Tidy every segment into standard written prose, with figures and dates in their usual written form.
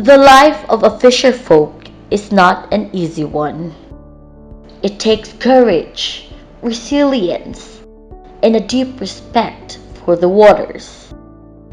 The life of a fisher folk is not an easy one. It takes courage, resilience, and a deep respect for the waters.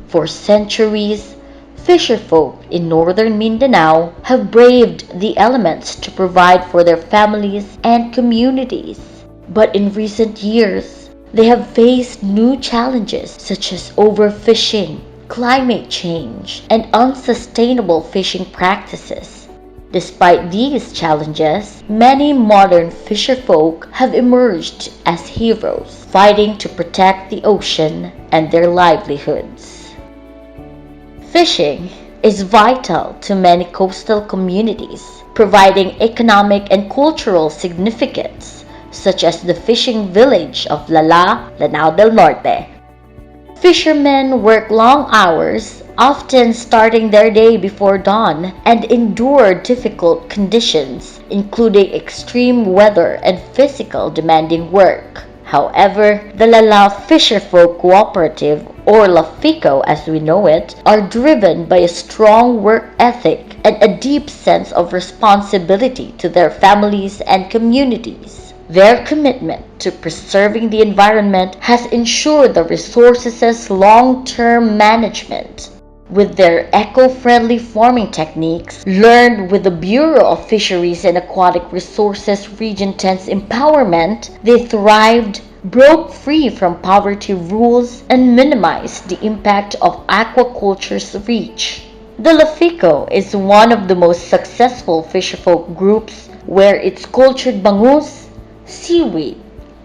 For centuries, fisherfolk in northern Mindanao have braved the elements to provide for their families and communities. But in recent years, they have faced new challenges such as overfishing, climate change, and unsustainable fishing practices. Despite these challenges, many modern fisherfolk have emerged as heroes, fighting to protect the ocean and their livelihoods. Fishing is vital to many coastal communities, providing economic and cultural significance, such as the fishing village of Lala, Lanao del Norte. Fishermen work long hours, often starting their day before dawn, and endure difficult conditions, including extreme weather and physical demanding work. However, the Lala Fisherfolk Cooperative, or LAFICO as we know it, are driven by a strong work ethic and a deep sense of responsibility to their families and communities. Their commitment to preserving the environment has ensured the resources' long-term management. With their eco-friendly farming techniques, learned with the Bureau of Fisheries and Aquatic Resources Region 10's empowerment, they thrived, broke free from poverty rules, and minimized the impact of aquaculture's reach. The LAFICO is one of the most successful fisherfolk groups where its cultured bangus, seaweed,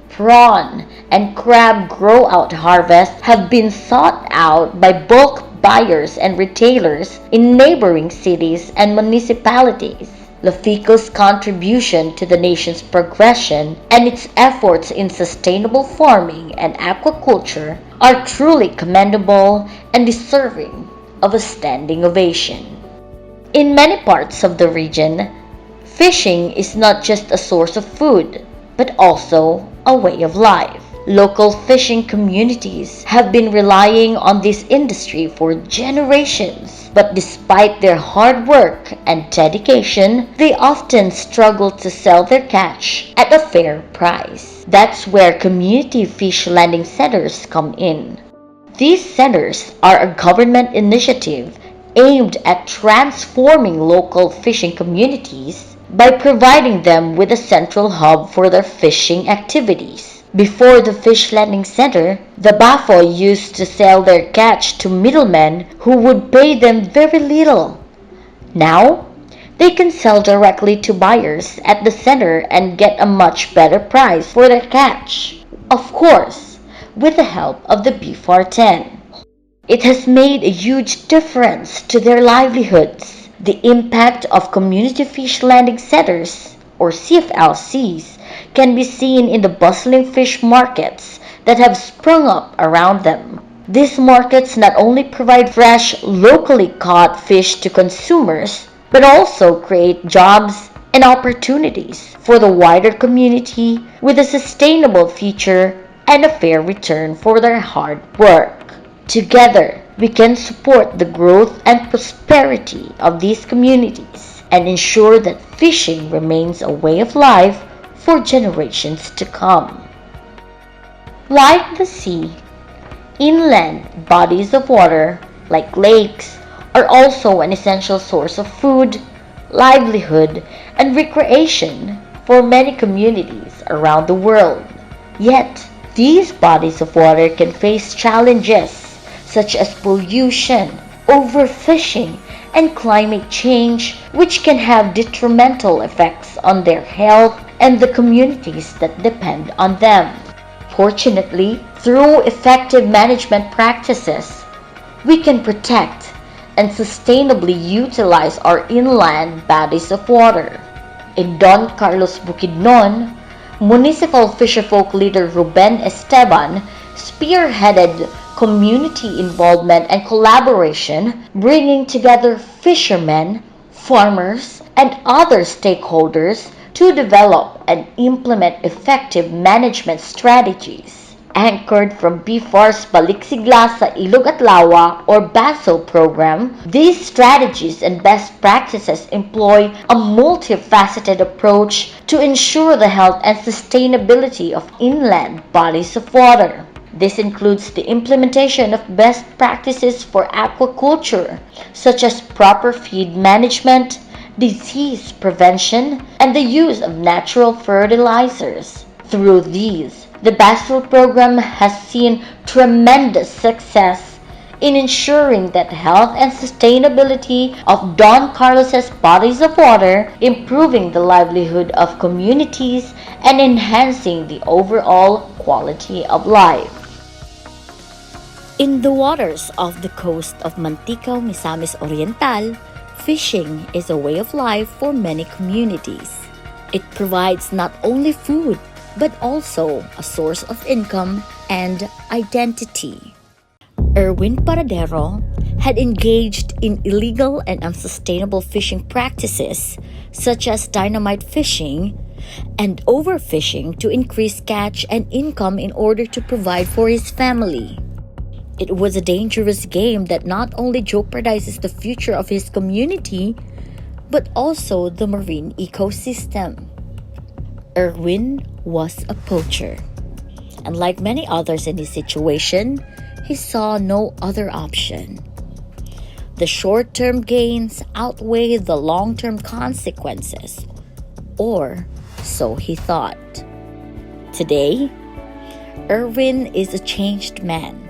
prawn, and crab grow-out harvests have been sought out by bulk buyers and retailers in neighboring cities and municipalities. LAFICO's contribution to the nation's progression and its efforts in sustainable farming and aquaculture are truly commendable and deserving of a standing ovation. In many parts of the region, fishing is not just a source of food, but also a way of life. Local fishing communities have been relying on this industry for generations, but despite their hard work and dedication, they often struggle to sell their catch at a fair price. That's where community fish landing centers come in. These centers are a government initiative aimed at transforming local fishing communities by providing them with a central hub for their fishing activities. Before the fish landing center, the BAFO used to sell their catch to middlemen who would pay them very little. Now, they can sell directly to buyers at the center and get a much better price for their catch. Of course, with the help of the BFAR-10. It has made a huge difference to their livelihoods. The impact of community fish landing centers, or CFLCs, can be seen in the bustling fish markets that have sprung up around them. These markets not only provide fresh, locally caught fish to consumers, but also create jobs and opportunities for the wider community with a sustainable future and a fair return for their hard work. Together, we can support the growth and prosperity of these communities and ensure that fishing remains a way of life for generations to come. Like the sea, inland bodies of water, like lakes, are also an essential source of food, livelihood, and recreation for many communities around the world. Yet, these bodies of water can face challenges such as pollution, overfishing, and climate change, which can have detrimental effects on their health and the communities that depend on them. Fortunately, through effective management practices, we can protect and sustainably utilize our inland bodies of water. In Don Carlos Bukidnon, municipal fisherfolk leader Ruben Esteban spearheaded community involvement and collaboration, bringing together fishermen, farmers, and other stakeholders to develop and implement effective management strategies. Anchored from BFAR's Paliksigla sa Ilog at Lawa or BASIL program, these strategies and best practices employ a multifaceted approach to ensure the health and sustainability of inland bodies of water. This includes the implementation of best practices for aquaculture, such as proper feed management, disease prevention, and the use of natural fertilizers. Through these, the BASIL program has seen tremendous success in ensuring that health and sustainability of Don Carlos's bodies of water, improving the livelihood of communities, and enhancing the overall quality of life. In the waters off the coast of Mantikau, Misamis Oriental, fishing is a way of life for many communities. It provides not only food, but also a source of income and identity. Erwin Paradero had engaged in illegal and unsustainable fishing practices such as dynamite fishing and overfishing to increase catch and income in order to provide for his family. It was a dangerous game that not only jeopardizes the future of his community, but also the marine ecosystem. Erwin was a poacher, and like many others in his situation, he saw no other option. The short-term gains outweighed the long-term consequences, or so he thought. Today, Erwin is a changed man.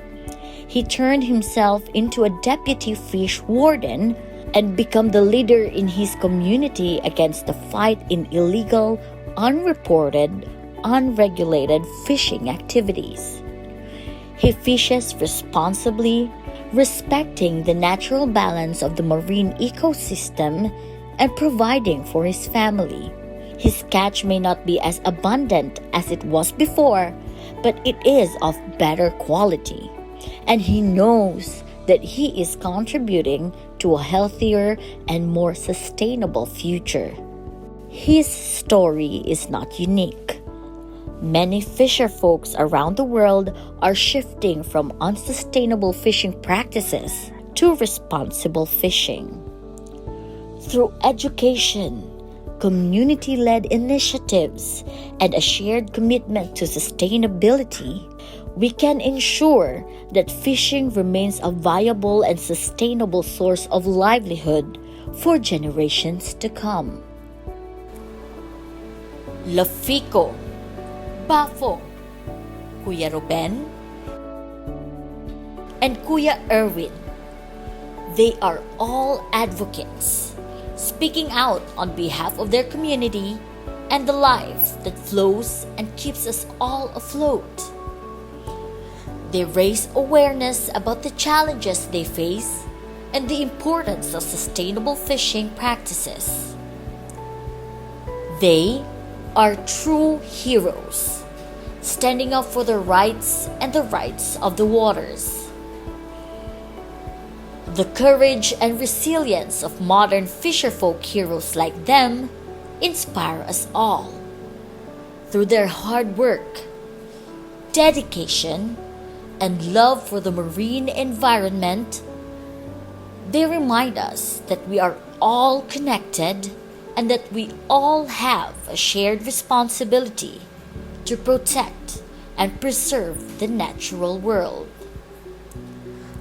He turned himself into a deputy fish warden and become the leader in his community against the fight in illegal, unreported, unregulated fishing activities. He fishes responsibly, respecting the natural balance of the marine ecosystem and providing for his family. His catch may not be as abundant as it was before, but it is of better quality. And he knows that he is contributing to a healthier and more sustainable future. His story is not unique. Many fisher folks around the world are shifting from unsustainable fishing practices to responsible fishing. Through education, community-led initiatives, and a shared commitment to sustainability, we can ensure that fishing remains a viable and sustainable source of livelihood for generations to come. Lafico, Bafo, Kuya Ruben, and Kuya Erwin. They are all advocates, speaking out on behalf of their community and the life that flows and keeps us all afloat. They raise awareness about the challenges they face and the importance of sustainable fishing practices. They are true heroes, standing up for the rights and the rights of the waters. The courage and resilience of modern fisherfolk heroes like them inspire us all. Through their hard work, dedication, and love for the marine environment, they remind us that we are all connected and that we all have a shared responsibility to protect and preserve the natural world.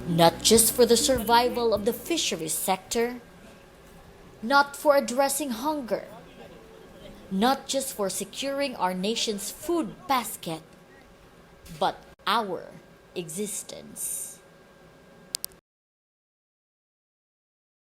Not just for the survival of the fisheries sector, not for addressing hunger, not just for securing our nation's food basket, but our existence.